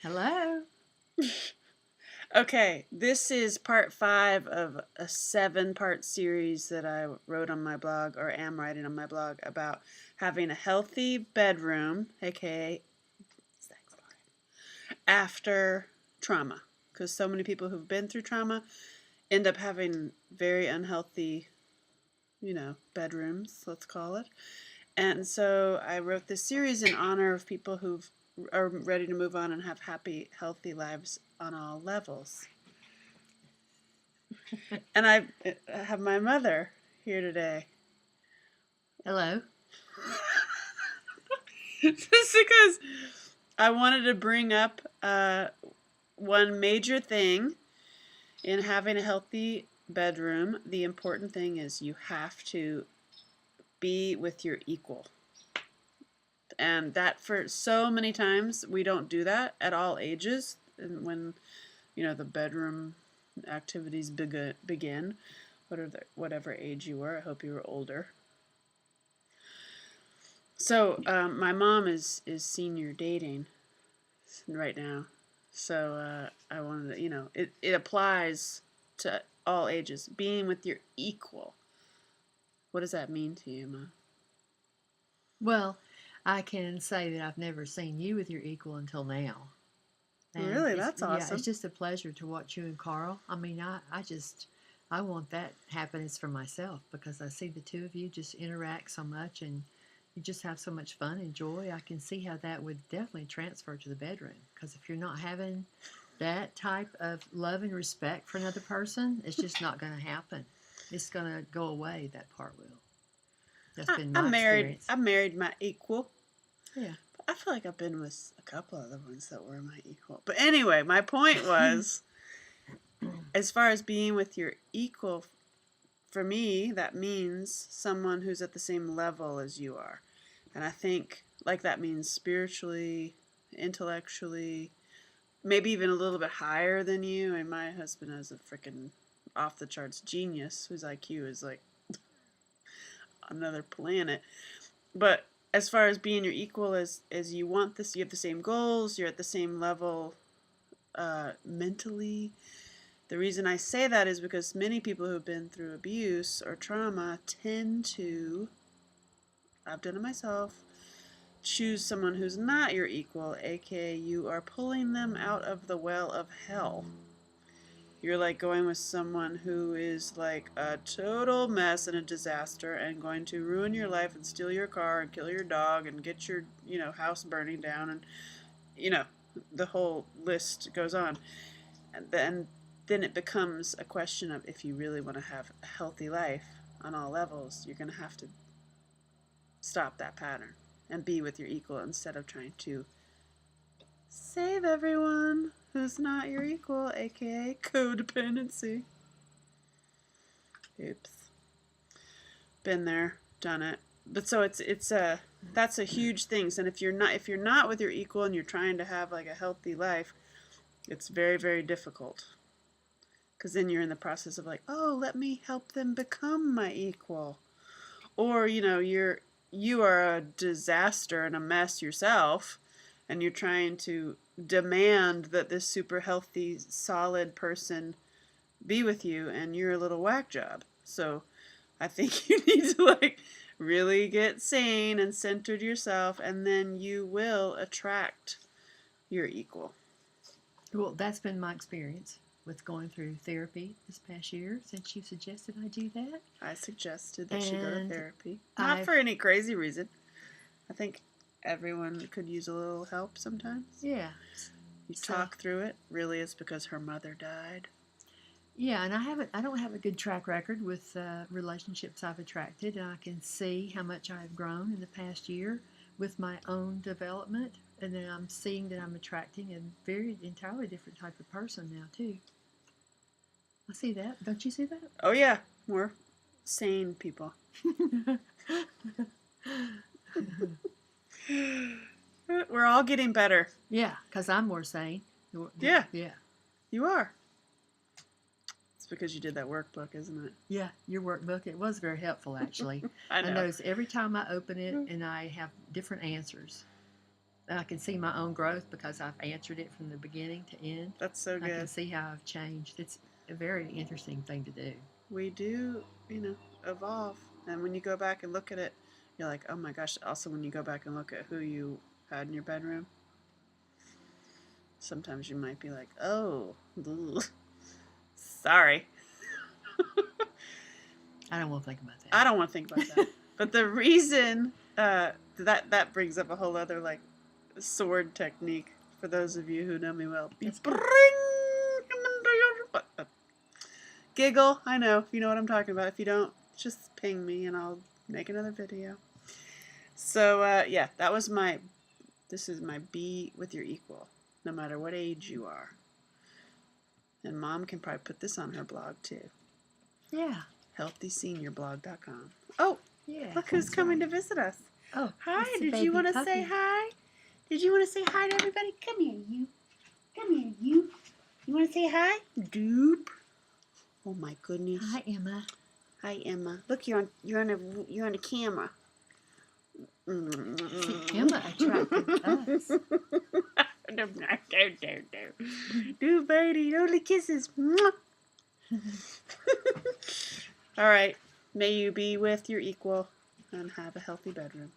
Hello. Okay, this is part 5 of a 7-part series that I wrote on my blog, or am writing on my blog, about having a healthy bedroom, aka after trauma. Because so many people who've been through trauma end up having very unhealthy, bedrooms, let's call it. And so I wrote this series in honor of people who are ready to move on and have happy, healthy lives on all levels. And I have my mother here today. Hello. Just because I wanted to bring up one major thing in having a healthy bedroom. The important thing is you have to be with your equal. And that for so many times we don't do that at all ages. And when, the bedroom activities begin, whatever age you were, I hope you were older. So my mom is senior dating right now, so I wanted to, it applies to all ages. Being with your equal. What does that mean to you, Ma? Well, I can say that I've never seen you with your equal until now. And Really, that's it's awesome. just a pleasure to watch you and Carl. I mean, I want that happiness for myself because I see the two of you just interact so much and you just have so much fun and joy. I can see how that would definitely transfer to the bedroom because if you're not having that type of love and respect for another person, it's just not going to happen. It's going to go away, that part will. That's been I my married. experience. I married my equal. Yeah. I feel like I've been with a couple other ones that were my equal. But anyway, my point was, as far as being with your equal, for me, that means someone who's at the same level as you are. And I think like that means spiritually, intellectually, maybe even a little bit higher than you. And my husband is a freaking off the charts genius whose IQ is like another planet. But as far as being your equal, as you want this, you have the same goals, you're at the same level mentally. The reason I say that is because many people who've been through abuse or trauma tend to, I've done it myself, choose someone who's not your equal, aka you are pulling them out of the well of hell. You're like going with someone who is like a total mess and a disaster and going to ruin your life and steal your car and kill your dog and get your, house burning down and, you know, the whole list goes on. And then it becomes a question of if you really want to have a healthy life on all levels, you're going to have to stop that pattern and be with your equal instead of trying to save everyone who's not your equal, aka codependency. Oops. Been there, done it. But so it's a that's a huge thing. And if you're not with your equal and you're trying to have like a healthy life, it's very, very difficult. Because then you're in the process of like, oh, let me help them become my equal. Or, you are a disaster and a mess yourself, and you're trying to demand that this super healthy, solid person be with you, and you're a little whack job. So I think you need to like really get sane and centered yourself, and then you will attract your equal. Well, that's been my experience with going through therapy this past year since you suggested I do that. I suggested that she go to And therapy. Not I've, for any crazy reason. I think everyone could use a little help sometimes. yeah. You So, talk through it. Really, it's because her mother died. yeah, and I don't have a good track record with relationships I've attracted, and I can see how much I've grown in the past year with my own development, and then I'm seeing that I'm attracting a very entirely different type of person now too. I see that. Don't you see that? Oh yeah, we're sane people. We're all getting better. Yeah, because I'm more sane. Yeah, Yeah. you are. It's because you did that workbook, isn't it? Yeah, your workbook. It was very helpful, actually. I I know. notice every time I open it and I have different answers. I can see my own growth because I've answered it from the beginning to end. That's so I can good. see how I've changed. It's a very interesting thing to do. We do, evolve. And when you go back and look at it, you're like, oh my gosh. Also, when you go back and look at who you had in your bedroom, sometimes you might be like, oh, sorry. I don't want to think about that. I don't want to think about that. But the reason that brings up a whole other like sword technique for those of you who know me well. That's Bring good. him under your butt. Giggle. I know. You know what I'm talking about. If you don't, just ping me and I'll make another video. So yeah, that was my. This is my be with your equal, no matter what age you are. And Mom can probably put this on her blog too. Yeah. HealthySeniorBlog.com. Oh, Yeah. look who's that's coming right. to visit us. Oh, Hi, it's a did you baby want to puppy. say hi? Did you want to say hi to everybody? Come here, you. Come here, you. You want to say hi? Doop. Oh my goodness. Hi, Emma. Hi, Emma. Look, you're on the camera. See, Emma attracted us. Do, baby. Only kisses. All right. May you be with your equal and have a healthy bedroom.